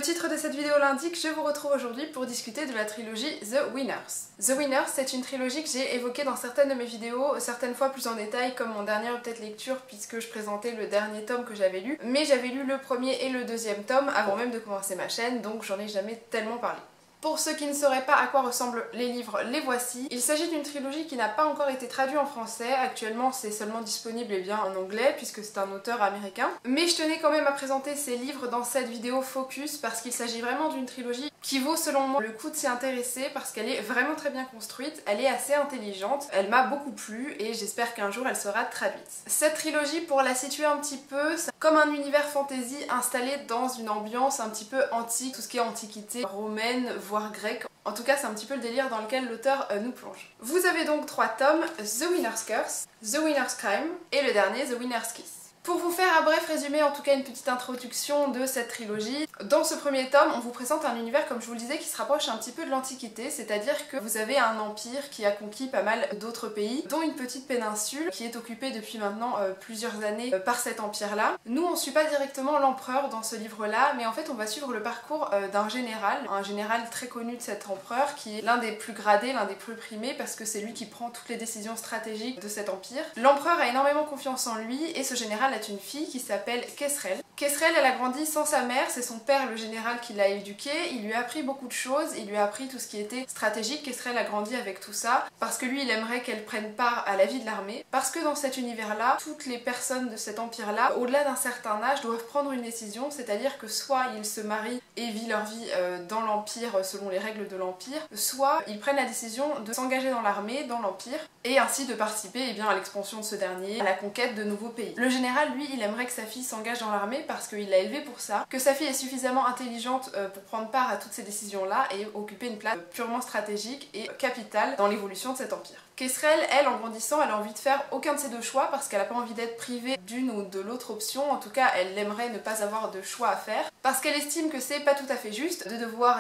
titre de cette vidéo l'indique, je vous retrouve aujourd'hui pour discuter de la trilogie The Winners. The Winners, c'est une trilogie que j'ai évoquée dans certaines de mes vidéos, certaines fois plus en détail comme mon dernier peut-être lecture puisque je présentais le dernier tome que j'avais lu, mais j'avais lu le premier et le deuxième tome avant même de commencer ma chaîne, donc j'en ai jamais tellement parlé. Pour ceux qui ne sauraient pas à quoi ressemblent les livres, les voici. Il s'agit d'une trilogie qui n'a pas encore été traduite en français. Actuellement, c'est seulement disponible en anglais puisque c'est un auteur américain. Mais je tenais quand même à présenter ces livres dans cette vidéo focus parce qu'il s'agit vraiment d'une trilogie qui vaut selon moi le coup de s'y intéresser parce qu'elle est vraiment très bien construite, elle est assez intelligente, elle m'a beaucoup plu et j'espère qu'un jour elle sera traduite. Cette trilogie, pour la situer un petit peu, c'est comme un univers fantasy installé dans une ambiance un petit peu antique, tout ce qui est antiquité romaine, voire grecque. En tout cas, c'est un petit peu le délire dans lequel l'auteur nous plonge. Vous avez donc 3 tomes, The Winner's Curse, The Winner's Crime et le dernier, The Winner's Kiss. Pour vous faire un bref résumé, en tout cas une petite introduction de cette trilogie, dans ce premier tome, on vous présente un univers, comme je vous le disais, qui se rapproche un petit peu de l'Antiquité, c'est-à-dire que vous avez un empire qui a conquis pas mal d'autres pays, dont une petite péninsule qui est occupée depuis maintenant plusieurs années par cet empire-là. Nous, on ne suit pas directement l'empereur dans ce livre-là, mais en fait on va suivre le parcours d'un général, un général très connu de cet empereur, qui est l'un des plus gradés, l'un des plus primés, parce que c'est lui qui prend toutes les décisions stratégiques de cet empire. L'empereur a énormément confiance en lui, et ce général a une fille qui s'appelle Kesrel. Kesrel, elle a grandi sans sa mère, c'est son père le général qui l'a éduquée, il lui a appris beaucoup de choses, il lui a appris tout ce qui était stratégique. Kesrel a grandi avec tout ça, parce que lui il aimerait qu'elle prenne part à la vie de l'armée, parce que dans cet univers-là, toutes les personnes de cet empire-là, au-delà d'un certain âge, doivent prendre une décision, c'est-à-dire que soit ils se marient et vivent leur vie dans l'empire selon les règles de l'empire, soit ils prennent la décision de s'engager dans l'armée, dans l'empire, et ainsi de participer à l'expansion de ce dernier, à la conquête de nouveaux pays. Le général, lui, il aimerait que sa fille s'engage dans l'armée parce qu'il l'a élevée pour ça, que sa fille est suffisamment intelligente pour prendre part à toutes ces décisions-là et occuper une place purement stratégique et capitale dans l'évolution de cet empire. Kesrel, elle, en grandissant, elle a envie de faire aucun de ces deux choix parce qu'elle n'a pas envie d'être privée d'une ou de l'autre option. En tout cas, elle aimerait ne pas avoir de choix à faire parce qu'elle estime que c'est pas tout à fait juste de devoir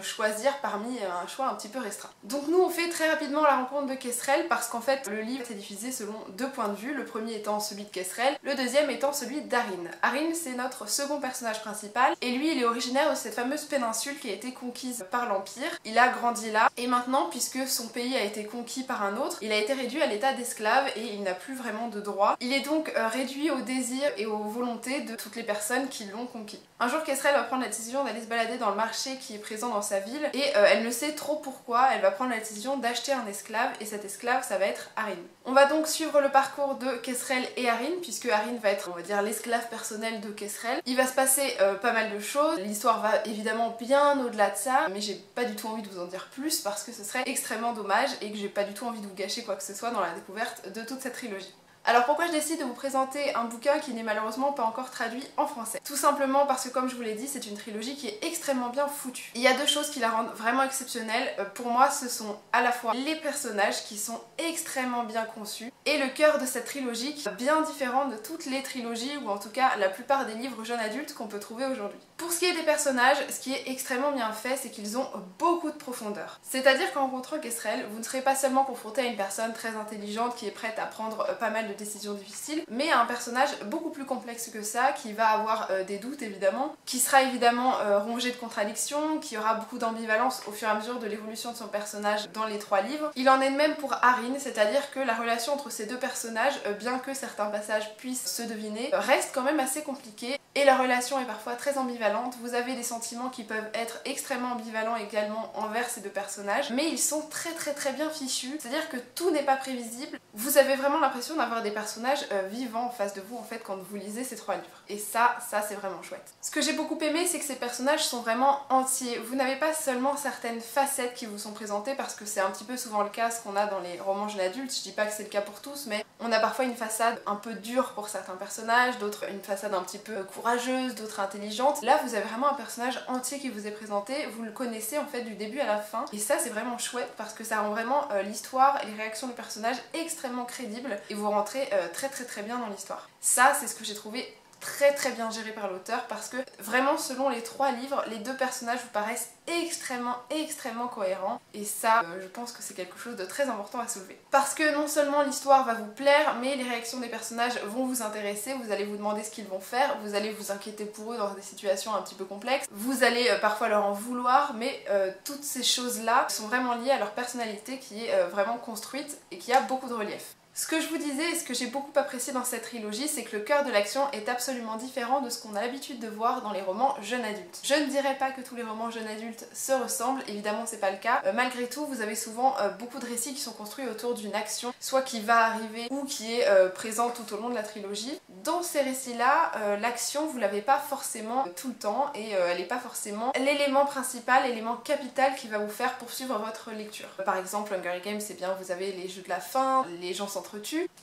choisir parmi un choix un petit peu restreint. Donc nous, on fait très rapidement la rencontre de Kesrel parce qu'en fait, le livre est diffusé selon 2 points de vue. Le premier étant celui de Kesrel, le deuxième étant celui d'Arin. Arin, c'est notre second personnage principal et lui, il est originaire de cette fameuse péninsule qui a été conquise par l'Empire. Il a grandi là et maintenant, puisque son pays a été conquis par un autre, il a été réduit à l'état d'esclave et il n'a plus vraiment de droits. Il est donc réduit au désir et aux volontés de toutes les personnes qui l'ont conquis. Un jour, Kesrel va prendre la décision d'aller se balader dans le marché qui est présent dans sa ville et elle ne sait trop pourquoi, elle va prendre la décision d'acheter un esclave et cet esclave, ça va être Arin. On va donc suivre le parcours de Kesrel et Arin puisque Arin va être, on va dire, l'esclave personnel de Kesrel. Il va se passer pas mal de choses, l'histoire va évidemment bien au-delà de ça, mais j'ai pas du tout envie de vous en dire plus parce que ce serait extrêmement dommage et que j'ai pas du tout envie de vous gâcher quoi que ce soit dans la découverte de toute cette trilogie. Alors pourquoi je décide de vous présenter un bouquin qui n'est malheureusement pas encore traduit en français? Tout simplement parce que, comme je vous l'ai dit, c'est une trilogie qui est extrêmement bien foutue. Il y a 2 choses qui la rendent vraiment exceptionnelle. Pour moi, ce sont à la fois les personnages qui sont extrêmement bien conçus et le cœur de cette trilogie qui est bien différent de toutes les trilogies ou en tout cas la plupart des livres jeunes adultes qu'on peut trouver aujourd'hui. Pour ce qui est des personnages, ce qui est extrêmement bien fait, c'est qu'ils ont beaucoup de profondeur. C'est-à-dire qu'en rencontrant Kesrel, vous ne serez pas seulement confronté à une personne très intelligente qui est prête à prendre pas mal de décisions difficiles, mais à un personnage beaucoup plus complexe que ça, qui va avoir des doutes évidemment, qui sera évidemment rongé de contradictions, qui aura beaucoup d'ambivalence au fur et à mesure de l'évolution de son personnage dans les 3 livres. Il en est de même pour Arin, c'est-à-dire que la relation entre ces 2 personnages, bien que certains passages puissent se deviner, reste quand même assez compliquée et la relation est parfois très ambivalente. Vous avez des sentiments qui peuvent être extrêmement ambivalents également envers ces 2 personnages, mais ils sont très bien fichus, c'est-à-dire que tout n'est pas prévisible. Vous avez vraiment l'impression d'avoir des personnages vivants en face de vous en fait quand vous lisez ces 3 livres. Et ça c'est vraiment chouette. Ce que j'ai beaucoup aimé, c'est que ces personnages sont vraiment entiers. Vous n'avez pas seulement certaines facettes qui vous sont présentées parce que c'est un petit peu souvent le cas ce qu'on a dans les romans jeunes adultes. Je dis pas que c'est le cas pour tous, mais on a parfois une façade un peu dure pour certains personnages, d'autres une façade un petit peu courageuse, d'autres intelligente. Là vous avez vraiment un personnage entier qui vous est présenté, vous le connaissez en fait du début à la fin et ça c'est vraiment chouette parce que ça rend vraiment l'histoire et les réactions du personnage extrêmement crédibles et vous rentrez très bien dans l'histoire. Ça c'est ce que j'ai trouvé très bien géré par l'auteur parce que vraiment selon les 3 livres, les 2 personnages vous paraissent extrêmement cohérent, et ça je pense que c'est quelque chose de très important à soulever. Parce que non seulement l'histoire va vous plaire, mais les réactions des personnages vont vous intéresser, vous allez vous demander ce qu'ils vont faire, vous allez vous inquiéter pour eux dans des situations un petit peu complexes, vous allez parfois leur en vouloir, mais toutes ces choses-là sont vraiment liées à leur personnalité qui est vraiment construite et qui a beaucoup de relief. Ce que je vous disais et ce que j'ai beaucoup apprécié dans cette trilogie, c'est que le cœur de l'action est absolument différent de ce qu'on a l'habitude de voir dans les romans jeunes adultes. Je ne dirais pas que tous les romans jeunes adultes se ressemblent, évidemment c'est pas le cas. Malgré tout, vous avez souvent beaucoup de récits qui sont construits autour d'une action, soit qui va arriver ou qui est présente tout au long de la trilogie. Dans ces récits-là, l'action, vous l'avez pas forcément tout le temps et elle n'est pas forcément l'élément principal, l'élément capital qui va vous faire poursuivre votre lecture. Par exemple, Hunger Games, c'est bien, vous avez les jeux de la faim, les gens s'entretuent.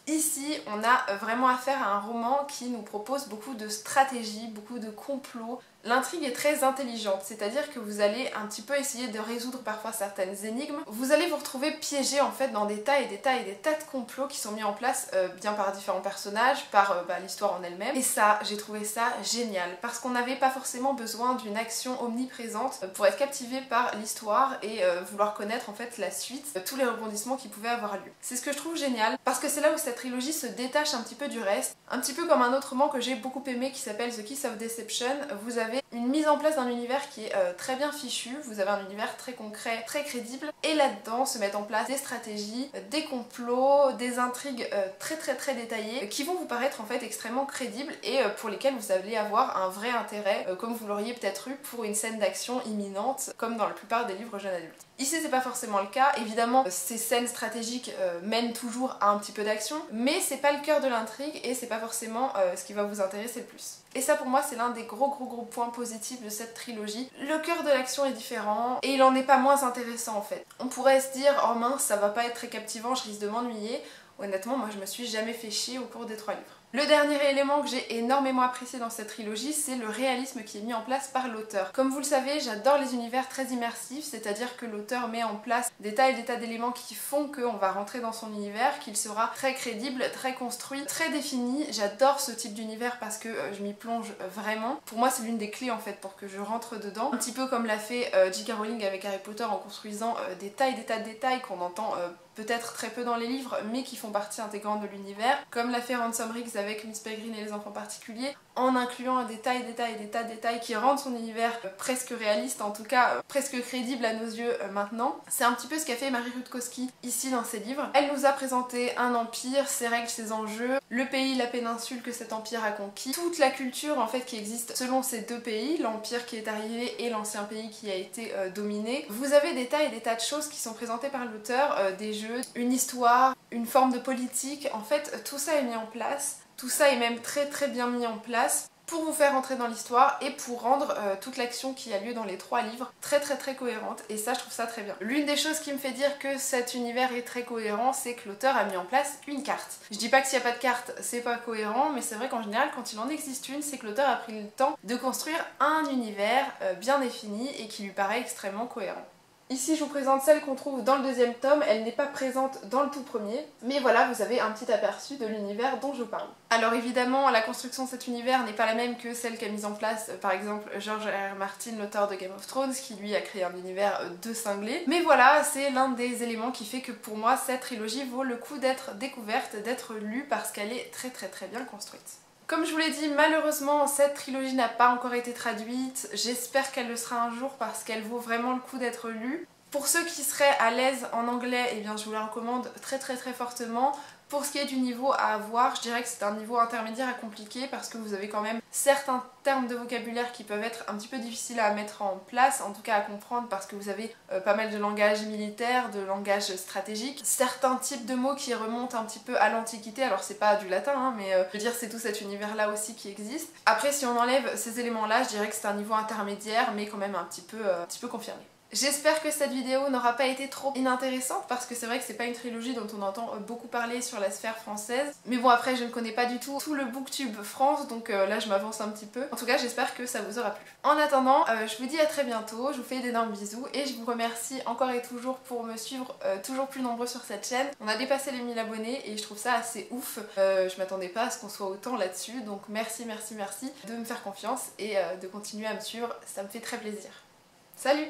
Ici, on a vraiment affaire à un roman qui nous propose beaucoup de stratégie, beaucoup de complots. L'intrigue est très intelligente, c'est-à-dire que vous allez un petit peu essayer de résoudre parfois certaines énigmes. Vous allez vous retrouver piégé en fait dans des tas de complots qui sont mis en place bien par différents personnages, par l'histoire en elle-même. Et ça, j'ai trouvé ça génial, parce qu'on n'avait pas forcément besoin d'une action omniprésente pour être captivé par l'histoire et vouloir connaître en fait la suite, tous les rebondissements qui pouvaient avoir lieu. C'est ce que je trouve génial, parce que c'est là où cette trilogie se détache un petit peu du reste, un petit peu comme un autre roman que j'ai beaucoup aimé qui s'appelle The Kiss of Deception. Vous avez une mise en place d'un univers qui est très bien fichu, vous avez un univers très concret, très crédible, et là-dedans se mettent en place des stratégies, des complots, des intrigues très détaillées qui vont vous paraître en fait extrêmement crédibles et pour lesquelles vous allez avoir un vrai intérêt, comme vous l'auriez peut-être eu pour une scène d'action imminente, comme dans la plupart des livres jeunes adultes. Ici c'est pas forcément le cas, évidemment ces scènes stratégiques mènent toujours à un petit peu d'action, mais c'est pas le cœur de l'intrigue et c'est pas forcément ce qui va vous intéresser le plus. Et ça pour moi c'est l'un des gros points positifs de cette trilogie. Le cœur de l'action est différent et il en est pas moins intéressant en fait. On pourrait se dire oh mince ça va pas être très captivant, je risque de m'ennuyer. Honnêtement moi je me suis jamais fait chier au cours des 3 livres. Le dernier élément que j'ai énormément apprécié dans cette trilogie, c'est le réalisme qui est mis en place par l'auteur. Comme vous le savez, j'adore les univers très immersifs, c'est-à-dire que l'auteur met en place des tas d'éléments qui font qu'on va rentrer dans son univers, qu'il sera très crédible, très construit, très défini. J'adore ce type d'univers parce que je m'y plonge vraiment. Pour moi, c'est l'une des clés en fait pour que je rentre dedans. Un petit peu comme l'a fait J.K. Rowling avec Harry Potter en construisant des tas de détails qu'on entend peut-être très peu dans les livres, mais qui font partie intégrante de l'univers, comme l'a fait Ransom Riggs avec Miss Peregrine et les enfants particuliers, en incluant des tas de détails qui rendent son univers presque réaliste, en tout cas presque crédible à nos yeux maintenant. C'est un petit peu ce qu'a fait Mary Rutkowski ici dans ses livres. Elle nous a présenté un empire, ses règles, ses enjeux, le pays, la péninsule que cet empire a conquis, toute la culture en fait qui existe selon ces deux pays, l'empire qui est arrivé et l'ancien pays qui a été dominé. Vous avez des tas de choses qui sont présentées par l'auteur, des jeux, une histoire, une forme de politique, en fait tout ça est mis en place. Tout ça est même très bien mis en place pour vous faire entrer dans l'histoire et pour rendre toute l'action qui a lieu dans les 3 livres très cohérente, et ça je trouve ça très bien. L'une des choses qui me fait dire que cet univers est très cohérent, c'est que l'auteur a mis en place une carte. Je dis pas que s'il n'y a pas de carte c'est pas cohérent, mais c'est vrai qu'en général quand il en existe une, c'est que l'auteur a pris le temps de construire un univers bien défini et qui lui paraît extrêmement cohérent. Ici je vous présente celle qu'on trouve dans le 2e tome, elle n'est pas présente dans le tout premier, mais voilà vous avez un petit aperçu de l'univers dont je parle. Alors évidemment la construction de cet univers n'est pas la même que celle qu'a mise en place par exemple George R.R. Martin, l'auteur de Game of Thrones, qui lui a créé un univers de cinglés. Mais voilà, c'est l'un des éléments qui fait que pour moi cette trilogie vaut le coup d'être découverte, d'être lue parce qu'elle est très bien construite. Comme je vous l'ai dit, malheureusement cette trilogie n'a pas encore été traduite, j'espère qu'elle le sera un jour parce qu'elle vaut vraiment le coup d'être lue. Pour ceux qui seraient à l'aise en anglais, eh bien je vous la recommande très fortement. Pour ce qui est du niveau à avoir, je dirais que c'est un niveau intermédiaire à compliqué parce que vous avez quand même certains termes de vocabulaire qui peuvent être un petit peu difficiles à mettre en place, en tout cas à comprendre parce que vous avez pas mal de langage militaire, de langage stratégique, certains types de mots qui remontent un petit peu à l'Antiquité, alors c'est pas du latin hein, mais je veux dire c'est tout cet univers là aussi qui existe. Après si on enlève ces éléments là, je dirais que c'est un niveau intermédiaire mais quand même un petit peu confirmé. J'espère que cette vidéo n'aura pas été trop inintéressante parce que c'est vrai que c'est pas une trilogie dont on entend beaucoup parler sur la sphère française. Mais bon après je ne connais pas du tout le booktube France donc là je m'avance un petit peu. En tout cas j'espère que ça vous aura plu. En attendant je vous dis à très bientôt, je vous fais d'énormes bisous et je vous remercie encore et toujours pour me suivre toujours plus nombreux sur cette chaîne. On a dépassé les 1000 abonnés et je trouve ça assez ouf. Je m'attendais pas à ce qu'on soit autant là-dessus donc merci de me faire confiance et de continuer à me suivre, ça me fait très plaisir. Salut!